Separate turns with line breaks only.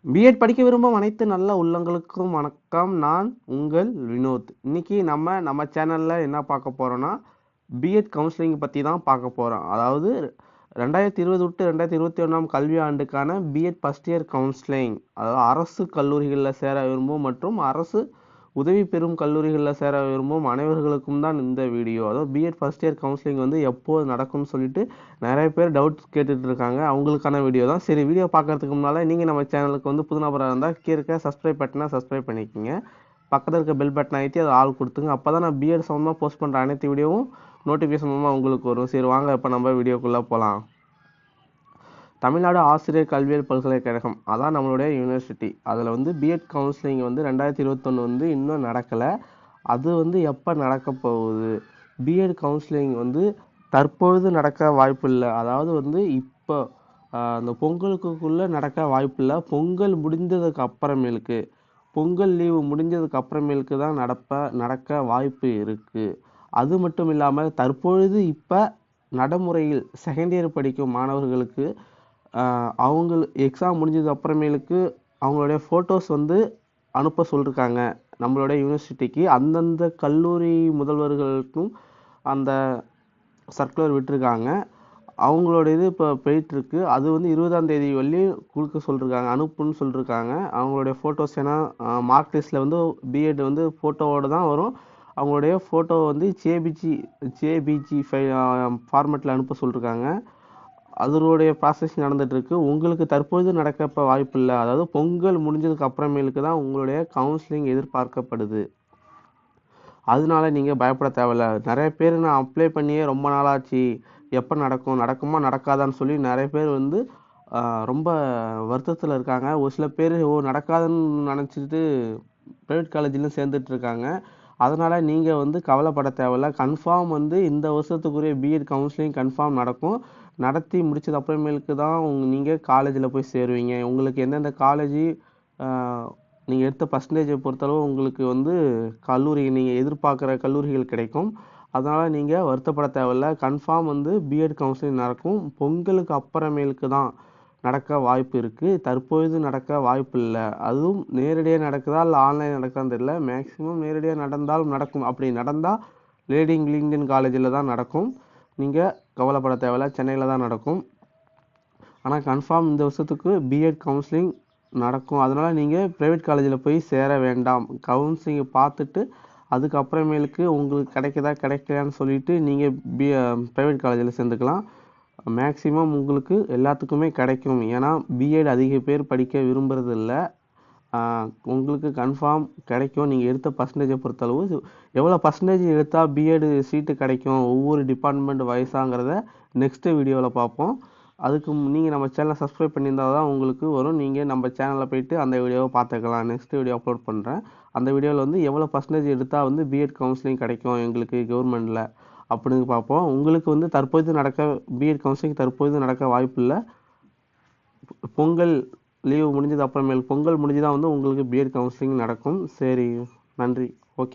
BEd படிக்க விரும்பும் அனைத்து நல்ல உள்ளங்களுக்கும் வணக்கம். நான் உங்கள் வினோத். இன்னைக்கு நம்ம சேனல்ல என்ன பார்க்க போறோம்னா, பிஎட் கவுன்சிலிங் பத்தி தான் பார்க்க போறோம். அதாவது 2020 to 2021 கல்வி ஆண்டுக்கான பிஎட் ஃபர்ஸ்ட் இயர் கவுன்சிலிங், அதாவது அரசு கல்லூரிகளில் சேர விரும்பும் மற்றும் அரசு உதவி பெறும் கல்லூரிகளில் சேர விரும்பும் அனைவர்களுக்கும் தான் இந்த வீடியோ. அதாவது பிஎட் ஃபர்ஸ்ட் இயர் கவுன்சிலிங் வந்து எப்போது நடக்கும்னு சொல்லிட்டு நிறைய பேர் டவுட்ஸ் கேட்டுட்டு இருக்காங்க. அவங்களுக்கான வீடியோ தான். சரி, வீடியோ பார்க்கறதுக்கு முன்னால் நீங்கள் நம்ம சேனலுக்கு வந்து புது நபராக இருந்தால் கீழே இருக்க சப்ஸ்கிரைப் பட்டனை சப்ஸ்கிரைப் பண்ணிக்கோங்க. பக்கத்தில் இருக்க பெல் பட்டன் அழுத்தி அதை ஆள் கொடுத்துங்க. அப்போ தான் நான் பிஎட் சம்மந்தமாக போஸ்ட் பண்ணுற அனைத்து வீடியோவும் நோட்டிஃபிகேஷன் மூலமாக உங்களுக்கு வரும். சரி வாங்க, இப்போ நம்ம வீடியோக்குள்ளே போகலாம். தமிழ்நாடு ஆசிரியர் கல்வியியல் பல்கலைக்கழகம், அதான் நம்மளுடைய யூனிவர்சிட்டி. அதில் வந்து பிஎட் கவுன்சிலிங் வந்து 2021 வந்து இன்னும் நடக்கலை. அது வந்து எப்போ நடக்க போகுது? பிஎட் கவுன்சிலிங் வந்து தற்பொழுது நடக்க வாய்ப்பு இல்லை. அதாவது வந்து இப்போ அந்த பொங்கலுக்குள்ளே நடக்க வாய்ப்பு இல்லை. பொங்கல் முடிஞ்சதுக்கு அப்புறமேலுக்கு, பொங்கல் லீவு முடிஞ்சதுக்கு அப்புறமேலுக்கு தான் நடக்க வாய்ப்பு இருக்குது. அது மட்டும் இல்லாமல் தற்பொழுது இப்போ நடைமுறையில் செகண்ட் இயர் படிக்கும் மாணவர்களுக்கு அவங்க எக்ஸாம் முடிஞ்சது அப்புறமேலுக்கு அவங்களுடைய ஃபோட்டோஸ் வந்து அனுப்ப சொல்லியிருக்காங்க நம்மளுடைய யூனிவர்சிட்டிக்கு. அந்தந்த கல்லூரி முதல்வர்களுக்கும் அந்த சர்க்குலர் விட்டுருக்காங்க. அவங்களோட இது இப்போ போயிட்டுருக்கு. அது வந்து 20ஆம் தேதி வரலையும் கொடுக்க சொல்லியிருக்காங்க, அனுப்புன்னு சொல்லியிருக்காங்க அவங்களுடைய ஃபோட்டோஸ். ஏன்னா மார்க் லிஸ்ட்டில் வந்து பிஎட் வந்து ஃபோட்டோவோடு தான் வரும். அவங்களுடைய ஃபோட்டோ வந்து ஜேபிஜி ஃபார்மேட்டில் அனுப்ப சொல்லியிருக்காங்க. அதனுடைய ப்ராசஸ் நடந்துகிட்ருக்கு. உங்களுக்கு தற்பொழுது நடக்க இப்போ வாய்ப்பு இல்லை. அதாவது பொங்கல் முடிஞ்சதுக்கு அப்புறமேலுக்கு தான் உங்களுடைய கவுன்சிலிங் எதிர்பார்க்கப்படுது. அதனால நீங்கள் பயப்பட தேவையில்ல. நிறைய பேர் நான் அப்ளை பண்ணியே ரொம்ப நாளாச்சு, எப்போ நடக்குமா நடக்காதான்னு சொல்லி நிறைய பேர் வந்து ரொம்ப வருத்தத்தில் இருக்காங்க. ஒரு சில பேர் நடக்காதுன்னு நினச்சிட்டு ப்ரைவேட் காலேஜ்லையும் சேர்ந்துட்ருக்காங்க. அதனால் நீங்கள் வந்து கவலைப்பட தேவையில்ல. கன்ஃபார்ம் வந்து இந்த வருஷத்துக்குரிய பிஎட் கவுன்சிலிங் கன்ஃபார்ம் நடக்கும். நடத்தி முடிச்சது அப்புறமேலுக்கு தான் நீங்கள் காலேஜில் போய் சேருவீங்க. உங்களுக்கு எந்தெந்த காலேஜ் நீங்கள் எடுத்த பர்சன்டேஜை பொறுத்தளவு உங்களுக்கு வந்து கல்லூரி நீங்கள் எதிர்பார்க்குற கல்லூரிகள் கிடைக்கும். அதனால் நீங்கள் வருத்தப்பட தேவையில்ல. கன்ஃபார்ம் வந்து பிஎட் கவுன்சிலிங் நடக்கும். பொங்கலுக்கு அப்புறமேலுக்கு தான் நடக்க வாய்ப்பு இருக்குது. தற்பொழுது நடக்க வாய்ப்பு இல்லை. அதுவும் நேரடியாக நடக்குதா இல்லை ஆன்லைன் நடக்குதான்னு தெரியல. மேக்ஸிமம் நேரடியாக நடந்தாலும் நடக்கும். அப்படி நடந்தால் லேடி இங்கிலியன் காலேஜில் தான் நடக்கும். நீங்கள் கவலைப்பட தேவையில்ல, சென்னையில் தான் நடக்கும். ஆனால் கன்ஃபார்ம் இந்த வருஷத்துக்கு பிஎட் கவுன்சிலிங் நடக்கும். அதனால் நீங்கள் ப்ரைவேட் காலேஜில் போய் சேர வேண்டாம். கவுன்சிலிங்கை பார்த்துட்டு அதுக்கப்புறமேலுக்கு உங்களுக்கு கிடைக்கலையான்னு சொல்லிவிட்டு நீங்கள் ப்ரைவேட் காலேஜில் சேர்ந்துக்கலாம். மேக்ஸிமம் உங்களுக்கு எல்லாத்துக்குமே கிடைக்கும். ஏன்னா பிஎட் அதிக பேர் படிக்க விரும்புறது இல்லை. உங்களுக்கு கன்ஃபார்ம் கிடைக்கும். நீங்கள் எடுத்த பர்சன்டேஜை பொறுத்தளவு எவ்வளோ பர்சன்டேஜ் எடுத்தால் பிஎட் சீட்டு கிடைக்கும் ஒவ்வொரு டிபார்ட்மெண்ட் வயசாங்கிறத நெக்ஸ்ட்டு வீடியோவில் பார்ப்போம். அதுக்கு நீங்கள் நம்ம சேனலை சப்ஸ்கிரைப் பண்ணியிருந்தால் தான் உங்களுக்கு வரும். நீங்கள் நம்ம சேனலில் போய்ட்டு அந்த வீடியோவை பார்த்துக்கலாம். நெக்ஸ்ட் வீடியோ அப்லோட் பண்ணுறேன். அந்த வீடியோவில் வந்து எவ்வளோ பர்சன்டேஜ் எடுத்தால் வந்து பிஎட் கவுன்சிலிங் கிடைக்கும் எங்களுக்கு கவர்மெண்ட்டில் அப்படின்னு பார்ப்போம். உங்களுக்கு வந்து தற்போது பிஎட் கவுன்சிலிங் தற்போது நடக்க வாய்ப்பு இல்லை. பொங்கல் லீவு முடிஞ்சது அப்புறமேல் பொங்கல் முடிஞ்சுதான் வந்து உங்களுக்கு பிஎட் கவுன்சிலிங் நடக்கும். சரி, நன்றி.